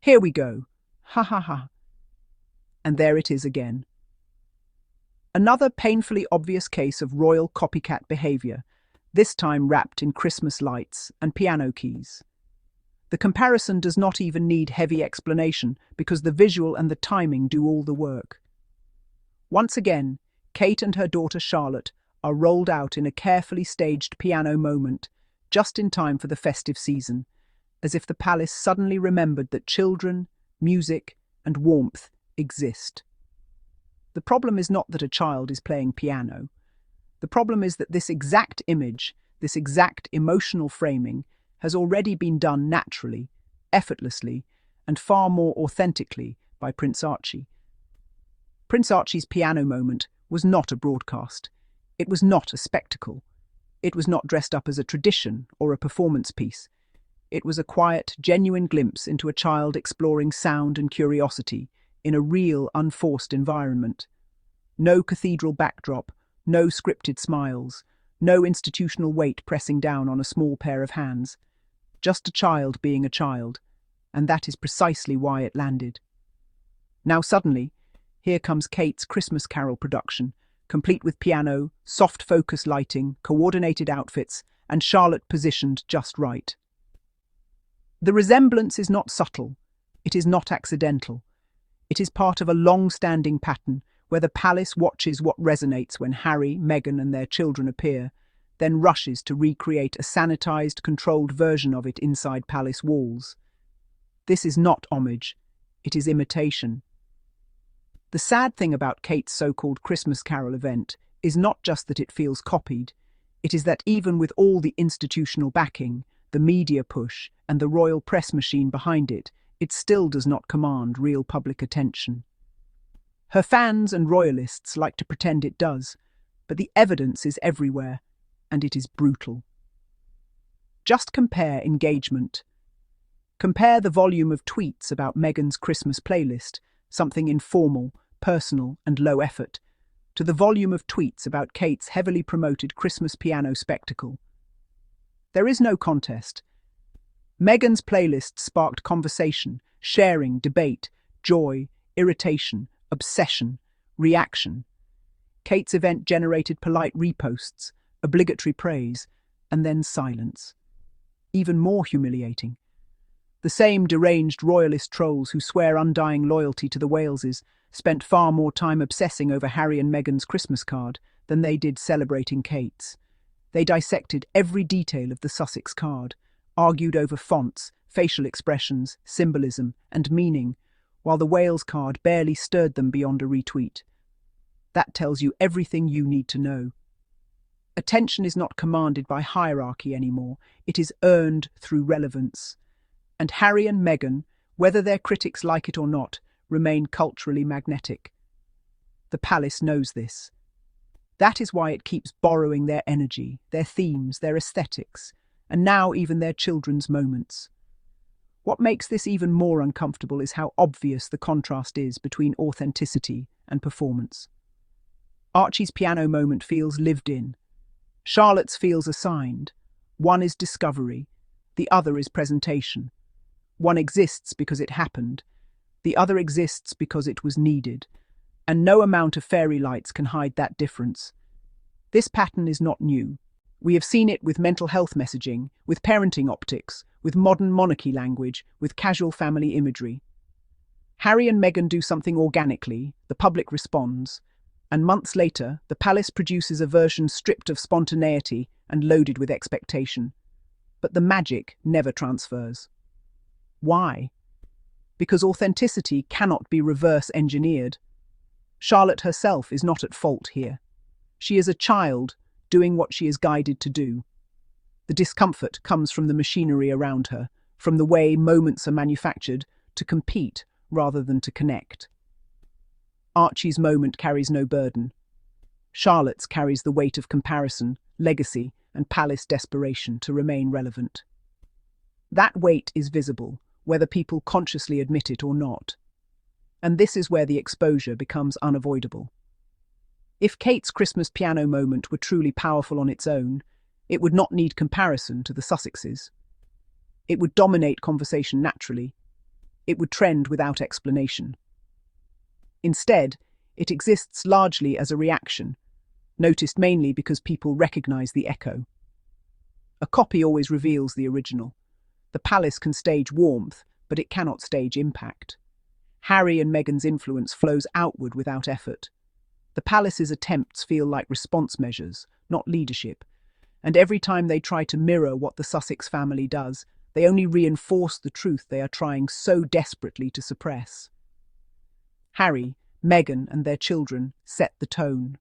Here we go. Ha ha ha. And there it is again. Another painfully obvious case of royal copycat behaviour, this time wrapped in Christmas lights and piano keys. The comparison does not even need heavy explanation because the visual and the timing do all the work. Once again, Kate and her daughter Charlotte are rolled out in a carefully staged piano moment, just in time for the festive season, as if the palace suddenly remembered that children, music, and warmth exist. The problem is not that a child is playing piano. The problem is that this exact image, this exact emotional framing, has already been done naturally, effortlessly, and far more authentically by Prince Archie. Prince Archie's piano moment was not a broadcast. It was not a spectacle. It was not dressed up as a tradition or a performance piece. It was a quiet, genuine glimpse into a child exploring sound and curiosity in a real, unforced environment. No cathedral backdrop, no scripted smiles, no institutional weight pressing down on a small pair of hands. Just a child being a child, and that is precisely why it landed. Now suddenly, here comes Kate's Christmas Carol production, complete with piano, soft focus lighting, coordinated outfits, and Charlotte positioned just right. The resemblance is not subtle, it is not accidental. It is part of a long-standing pattern where the palace watches what resonates when Harry, Meghan and their children appear, then rushes to recreate a sanitized, controlled version of it inside palace walls. This is not homage, it is imitation. The sad thing about Kate's so-called Christmas Carol event is not just that it feels copied, it is that even with all the institutional backing, the media push, and the royal press machine behind it, it still does not command real public attention. Her fans and royalists like to pretend it does, but the evidence is everywhere, and it is brutal. Just compare engagement. Compare the volume of tweets about Meghan's Christmas playlist, something informal, personal, and low effort, to the volume of tweets about Kate's heavily promoted Christmas piano spectacle. There is no contest. Meghan's playlist sparked conversation, sharing, debate, joy, irritation, obsession, reaction. Kate's event generated polite reposts, obligatory praise, and then silence. Even more humiliating. The same deranged royalist trolls who swear undying loyalty to the Waleses spent far more time obsessing over Harry and Meghan's Christmas card than they did celebrating Kate's. They dissected every detail of the Sussex card, argued over fonts, facial expressions, symbolism, and meaning, while the Wales card barely stirred them beyond a retweet. That tells you everything you need to know. Attention is not commanded by hierarchy anymore, it is earned through relevance. And Harry and Meghan, whether their critics like it or not, remain culturally magnetic. The palace knows this. That is why it keeps borrowing their energy, their themes, their aesthetics, and now even their children's moments. What makes this even more uncomfortable is how obvious the contrast is between authenticity and performance. Archie's piano moment feels lived in. Charlotte's feels assigned. One is discovery, the other is presentation. One exists because it happened, the other exists because it was needed, and no amount of fairy lights can hide that difference. This pattern is not new. We have seen it with mental health messaging, with parenting optics, with modern monarchy language, with casual family imagery. Harry and Meghan do something organically, the public responds, and months later, the palace produces a version stripped of spontaneity and loaded with expectation. But the magic never transfers. Why? Because authenticity cannot be reverse engineered. Charlotte herself is not at fault here. She is a child doing what she is guided to do. The discomfort comes from the machinery around her, from the way moments are manufactured to compete rather than to connect. Archie's moment carries no burden. Charlotte's carries the weight of comparison, legacy, and palace desperation to remain relevant. That weight is visible, whether people consciously admit it or not. And this is where the exposure becomes unavoidable. If Kate's Christmas piano moment were truly powerful on its own, it would not need comparison to the Sussexes. It would dominate conversation naturally. It would trend without explanation. Instead, it exists largely as a reaction, noticed mainly because people recognize the echo. A copy always reveals the original. The palace can stage warmth, but it cannot stage impact. Harry and Meghan's influence flows outward without effort. The palace's attempts feel like response measures, not leadership, and every time they try to mirror what the Sussex family does, they only reinforce the truth they are trying so desperately to suppress. Harry, Meghan, and their children set the tone.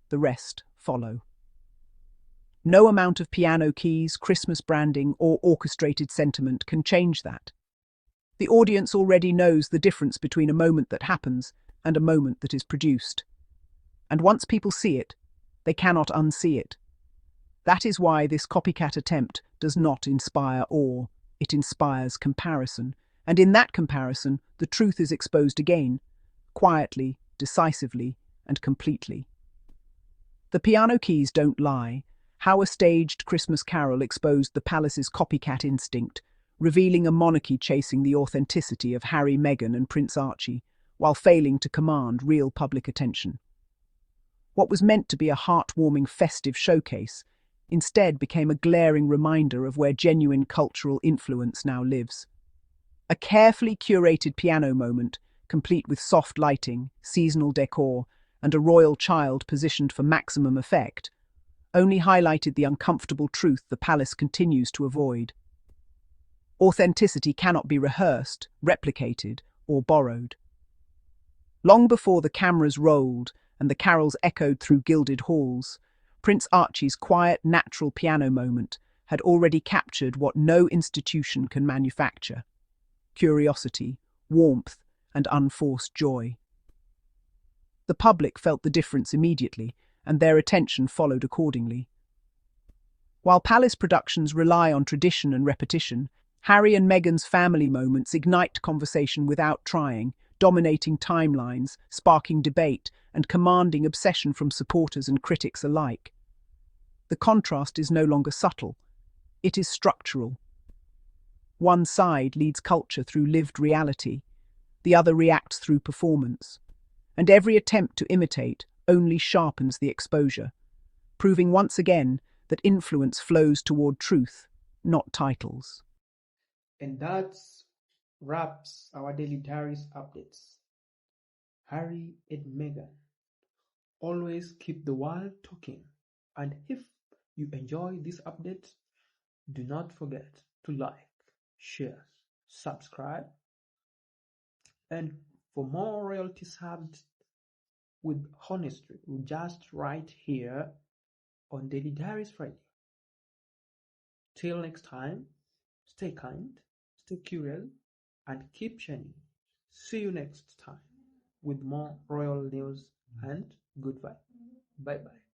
The rest follow. No amount of piano keys, Christmas branding, or orchestrated sentiment can change that. The audience already knows the difference between a moment that happens and a moment that is produced. And once people see it, they cannot unsee it. That is why this copycat attempt does not inspire awe, it inspires comparison. And in that comparison, the truth is exposed again, quietly, decisively, and completely. The piano keys don't lie. How a staged Christmas carol exposed the palace's copycat instinct, revealing a monarchy chasing the authenticity of Harry, Meghan, and Prince Archie, while failing to command real public attention. What was meant to be a heartwarming festive showcase instead became a glaring reminder of where genuine cultural influence now lives. A carefully curated piano moment, complete with soft lighting, seasonal decor, and a royal child positioned for maximum effect, only highlighted the uncomfortable truth the palace continues to avoid. Authenticity cannot be rehearsed, replicated, or borrowed. Long before the cameras rolled and the carols echoed through gilded halls, Prince Archie's quiet, natural piano moment had already captured what no institution can manufacture: curiosity, warmth, and unforced joy. The public felt the difference immediately, and their attention followed accordingly. While palace productions rely on tradition and repetition, Harry and Meghan's family moments ignite conversation without trying, dominating timelines, sparking debate, and commanding obsession from supporters and critics alike. The contrast is no longer subtle, it is structural. One side leads culture through lived reality, the other reacts through performance, and every attempt to imitate only sharpens the exposure, proving once again that influence flows toward truth, not titles. And that wraps our daily diaries updates. Harry and Meghan always keep the world talking. And if you enjoy this update, do not forget to like, share, subscribe, and for more royalty served with honesty, just right here on Daily Diaries Friday. Till next time, stay kind, stay curious, and keep shining. See you next time with more royal news and good vibe. Bye bye.